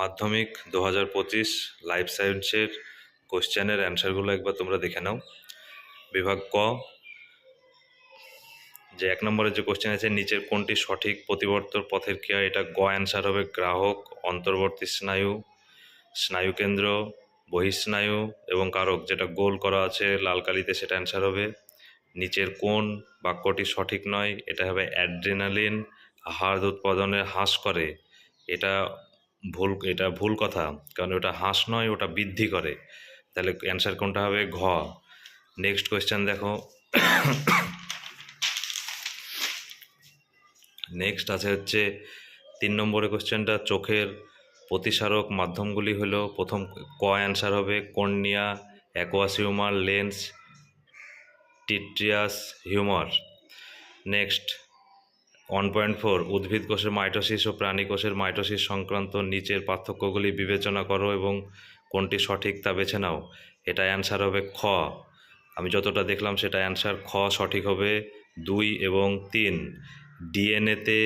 মাধ্যমিক 2025 লাইফ সায়েন্সের কোশ্চেনের অ্যান্সারগুলো একবার তোমরা দেখে নাও। বিভাগ ক, যে 1 নম্বরের যে কোশ্চেন আছে, নিচের কোনটি সঠিক প্রতিবর্তন পথের ক্রিয়া? এটা গ অ্যান্সার হবে গ্রাহক, অন্তর্বর্তী স্নায়ু, স্নায়ুকেন্দ্র, বহিঃস্নায়ু এবং কারক, যেটা গোল করা আছে লাল কালিতে, সেটা অ্যান্সার হবে। নিচের কোন বাক্যটি সঠিক নয়? এটা হবে অ্যাড্রিনালিন হাড় উৎপাদনে হ্রাস করে। এটা ভুল কথা, কারণ ওটা হ্রাস নয়, ওটা বৃদ্ধি করে। তাহলে অ্যান্সার কোনটা হবে? ঘ। নেক্সট কোয়েশ্চেন দেখো। নেক্সট আছে হচ্ছে 3 নম্বরের কোয়েশ্চেনটা, চোখের প্রতিসারক মাধ্যমগুলি হলো, প্রথম ক অ্যান্সার হবে cornea, aqueous humour, lens, vitreous humour. Next 1.4, উদ্ভিদ কোষের মাইটোসিস ও প্রাণী কোষের মাইটোসিস সংক্রান্ত নিচের পার্থক্যগুলি বিবেচনা করো এবং কোনটি সঠিক তা বেছে নাও। এটা অ্যান্সার হবে খ। আমি যতটা দেখলাম সেটা অ্যান্সার খ সঠিক হবে, 2 এবং 3। ডিএনএতে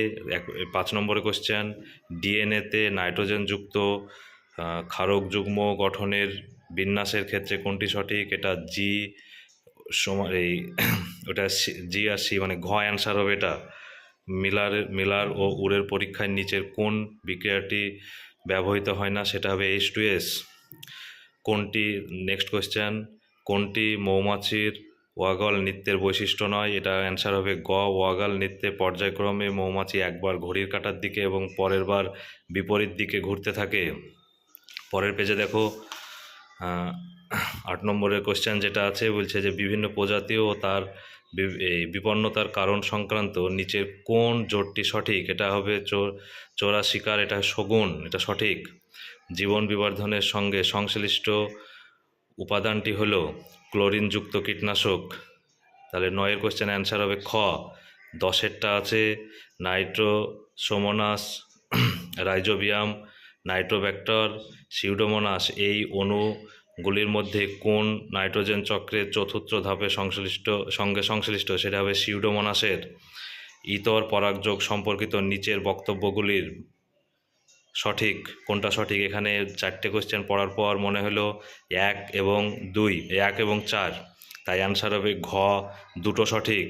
5 নম্বরের কোশ্চেন, ডিএনএতে নাইট্রোজেনযুক্ত ক্ষারক যুগ্ম গঠনের বিন্যাসের ক্ষেত্রে কোনটি সঠিক? এটা জি এই ওটা জি আর সি, মানে ঘ অ্যান্সার হবে এটা। মিলার ও উরের পরীক্ষায় নিচের কোন বিক্রিয়াটি ব্যবহৃত হয় না? সেটা হবে H2S। কোনটি, নেক্সট কোয়েশ্চেন, কোনটি মৌমাছির ওয়াগল নৃত্যের বৈশিষ্ট্য নয়? এটা অ্যান্সার হবে গ। ওয়াগল নৃত্যে পর্যায়ক্রমে মৌমাছি একবার ঘড়ির কাঁটার দিকে এবং পরের বার বিপরীত দিকে ঘুরতে থাকে। পরের পেজে দেখো, 8 নম্বরের কোশ্চেন যেটা আছে, বলছে যে বিভিন্ন প্রজাতি ও তার বিপন্নতার কারণ সংক্রান্ত নিচের কোন জোটটি সঠিক? এটা হবে চোরা শিকার, এটা শগুন, এটা সঠিক। জীবন বিবর্ধনের সঙ্গে সংশ্লিষ্ট উপাদানটি হলো ক্লোরিনযুক্ত কীটনাশক। তাহলে 9 কোশ্চেন অ্যান্সার হবে খ। 10এরটা আছে নাইট্রোসোমোনাস, রাইজোবিয়াম, নাইট্রোব্যাক্টর, সিউডোমোনাস। এই অণুগুলির মধ্যে কোন নাইট্রোজেন চক্রের চতুর্থ ধাপে সংশ্লিষ্ট? সেটা হবে সিউডোমোনাসের। ইতর পরাগযোগ সম্পর্কিত নিচের বক্তব্যগুলির সঠিক কোনটা সঠিক? এখানে 4টে কোশ্চেন পড়ার পর মনে হলো 1 এবং 4, তাই অ্যান্সার হবে ঘ, দুটো সঠিক।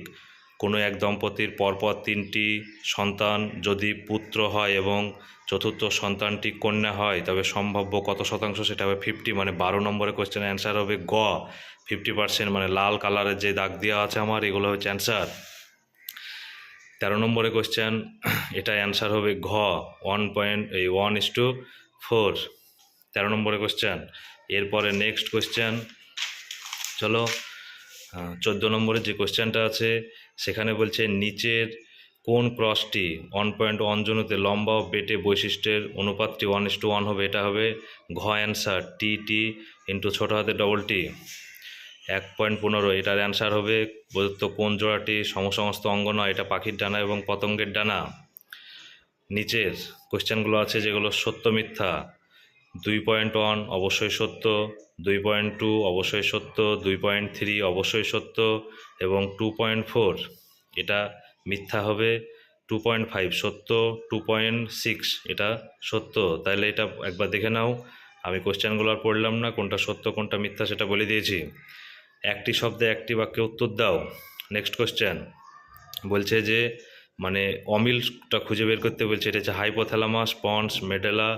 কোনো এক দম্পতির পরপর 3টি সন্তান যদি পুত্র হয় এবং চতুর্থ সন্তানটি কন্যা হয়, তবে সম্ভাব্য কত শতাংশ? সেটা হবে 50, মানে 12 নম্বরের কোশ্চেনের অ্যান্সার হবে গ, 50%, মানে লাল কালারের যে দাগ দেওয়া আছে আমার, এগুলো হচ্ছে অ্যান্সার। 13 নম্বরের কোশ্চেন, এটা অ্যান্সার হবে ঘ, 1:4। 13 নম্বরের কোশ্চেন। এরপরে নেক্সট কোশ্চেন, চলো 14 নম্বরের যে কোশ্চেনটা আছে, সেখানে বলছে নিচের কোন ক্রসটি 1.1 জনুতে লম্বা ও বেটে বৈশিষ্ট্যের অনুপাতটি 1:1 হবে? এটা হবে ঘ অ্যান্সার, টি ইন্টু ছোটো হাতের ডবল টি। 1.15, এটার অ্যান্সার হবে প্রদত্ত কোন জোড়াটি সমসমস্ত অঙ্গ নয়? এটা পাখির ডানা এবং পতঙ্গের ডানা। নিচের কোশ্চেনগুলো আছে যেগুলো সত্য মিথ্যা, 2.1 অবশ্যই সত্য, 2.2 অবশ্যই সত্য, 2.3 অবশ্যই সত্য এবং 2.4 এটা মিথ্যা হবে, 2.5 সত্য, 2.6 এটা সত্য। তাহলে এটা একবার দেখে নাও, আমি কোশ্চেনগুলো আর পড়লাম না, কোনটা সত্য কোনটা মিথ্যা সেটা বলে দিয়েছি। একটি শব্দে একটি বাক্যে উত্তর দাও। নেক্সট কোশ্চেন বলছে যে, মানে অমিলটা খুঁজে বের করতে বলছে। এটা হচ্ছে হাইপোথ্যালামাস, পন্স, মেডেলা,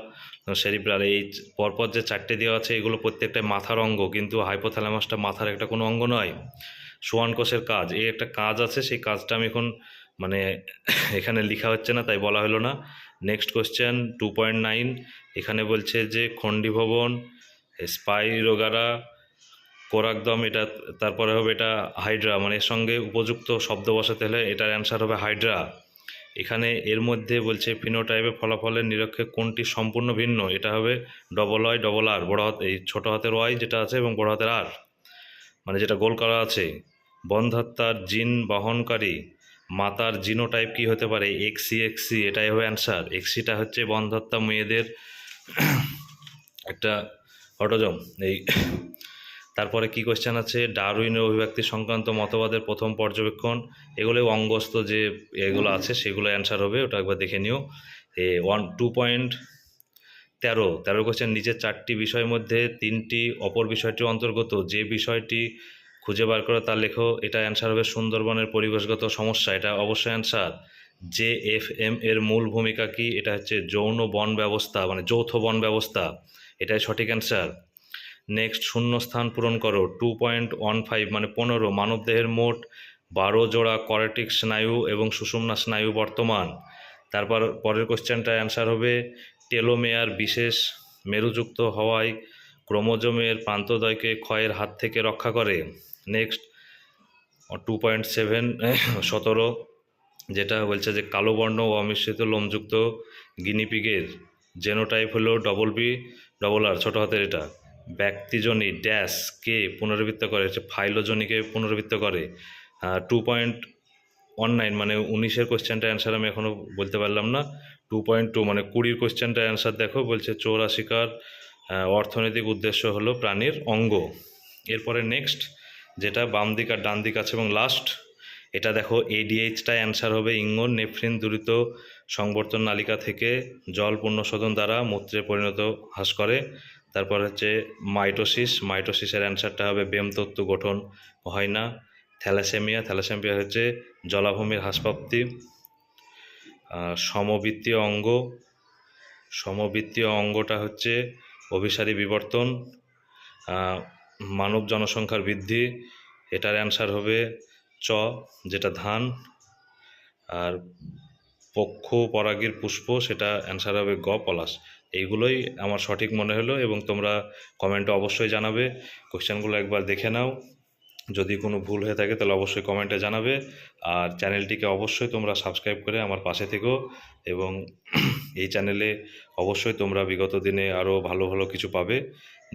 সেরিব্রাল। এই পরপর যে 4টে দেওয়া আছে, এগুলো প্রত্যেকটা মাথার অঙ্গ, কিন্তু হাইপোথ্যালামাসটা মাথার একটা কোনো অঙ্গ নয়। সোয়ান কোষের কাজ, এই একটা কাজ আছে, সেই কাজটা আমি এখন মানে এখানে লেখা হচ্ছে না, তাই বলা হলো না। নেক্সট কোশ্চেন 2.9, এখানে বলছে যে খণ্ডীভবন, স্পাইরোগারা, কোরাকদম, এটা তারপরে হবে এটা হাইড্রা, মানে এর সঙ্গে উপযুক্ত শব্দ বসাতে হলে এটার অ্যান্সার হবে হাইড্রা। এখানে এর মধ্যে বলছে ফিনোটাইপের ফলাফলের নিরক্ষে কোনটি সম্পূর্ণ ভিন্ন? এটা হবে WY, বড় হাত, এই ছোটো হাতের ওয়াই যেটা আছে এবং বড় হাতের আর, মানে যেটা গোল করা আছে। বন্ধ্যাত্মার জিন বহনকারী মাতার জিনোটাইপ কি হতে পারে? XC, এটাই হবে অ্যান্সার। XCটা হচ্ছে বন্ধ্যাত্মা মেয়েদের একটা অটোজম। এই তারপরে কি কোশ্চেন আছে, ডারউইনের অভিব্যক্তি সংক্রান্ত মতবাদের প্রথম পর্যবেক্ষণ। এগুলো অঙ্গস্থ যে এগুলো আছে সেগুলো অ্যান্সার হবে, ওটা একবার দেখে নিও। 2.3 তেরো কোশ্চেন, নিচের 4টি বিষয়ের মধ্যে 3টি অপর বিষয়টির অন্তর্গত যে বিষয়টি খুঁজে বার করো তা লেখো। এটা অ্যান্সার হবে সুন্দরবনের পরিবেশগত সমস্যা, এটা অবশ্যই অ্যান্সার। JFM এর মূল ভূমিকা কি? এটা হচ্ছে যৌন বন ব্যবস্থা, মানে যৌথ বন ব্যবস্থা, এটাই সঠিক অ্যান্সার। নেক্সট, শূন্যস্থান পূরণ করো। 2.15 মানে 15, মানবদেহের মোট 12 জোড়া কর্টিক স্নায়ু এবং সুষুম্না স্নায়ু বর্তমান। তারপর পরের কোশ্চেনটা অ্যান্সার হবে টেলোমেয়ার বিশেষ মেরুযুক্ত হওয়ায় ক্রোমোজোমের প্রান্তদ্বয়কে ক্ষয়ের হাত থেকে রক্ষা করে। নেক্সট 2.7 17, যেটা বলছে যে কালো বর্ণ ও অমিশ্রিত লোমযুক্ত গিনিপিগের জেনোটাইপ হলো BR ছোট হাতের। এটা ব্যক্তিজনী ড্যাশ কে পুনরাবৃত্ত করে, হচ্ছে ফাইলোজনীকে পুনরাবৃত্ত করে। 2.19 মানে 19-এর কোশ্চেনটা অ্যান্সার আমি এখনও বলতে পারলাম না। 2.2 মানে 20-র কোশ্চেনটা অ্যান্সার দেখো, বলছে চোরা শিকার অর্থনৈতিক উদ্দেশ্য হলো প্রাণীর অঙ্গ। এরপরে নেক্সট, যেটা বাম দিক আর ডান দিক আছে এবং লাস্ট, এটা দেখো ADHটা অ্যান্সার হবে ইঙ্গন নেফ্রিন দূরিত সংবর্ধন নালিকা থেকে জল পুণ্যশোধন দ্বারা মূত্রে পরিণত হ্রাস করে। তারপর হচ্ছে মাইটোসিসের অ্যান্সারটা হবে বেমতন্তু গঠন হয় না। থ্যালাসেমিয়া হচ্ছে জলাভূমির হ্রাসপ্রাপ্তি। সমবৃত্তীয় অঙ্গটা হচ্ছে অভিসারী বিবর্তন। মানব জনসংখ্যার বৃদ্ধি, এটার অ্যান্সার হবে যেটা ধান। আর পক্ষ পরাগীর পুষ্প, সেটা অ্যান্সার হবে পলাশ। এইগুলোই আমার সঠিক মনে হলো, এবং তোমরা কমেন্টে অবশ্যই জানাবে। কোশ্চেনগুলো একবার দেখে নাও, যদি কোনো ভুল হয়ে থাকে তাহলে অবশ্যই কমেন্টে জানাবে। আর চ্যানেলটিকে অবশ্যই তোমরা সাবস্ক্রাইব করে আমার পাশে থেকো, এবং এই চ্যানেলে অবশ্যই তোমরা বিগত দিনে আরও ভালো ভালো কিছু পাবে,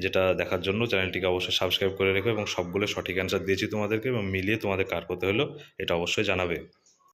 যেটা দেখার জন্য চ্যানেলটিকে অবশ্যই সাবস্ক্রাইব করে রেখো। এবং সবগুলো সঠিক অ্যান্সার দিয়েছি তোমাদেরকে, এবং মিলিয়ে তোমাদের কার করতে হলো এটা অবশ্যই জানাবে।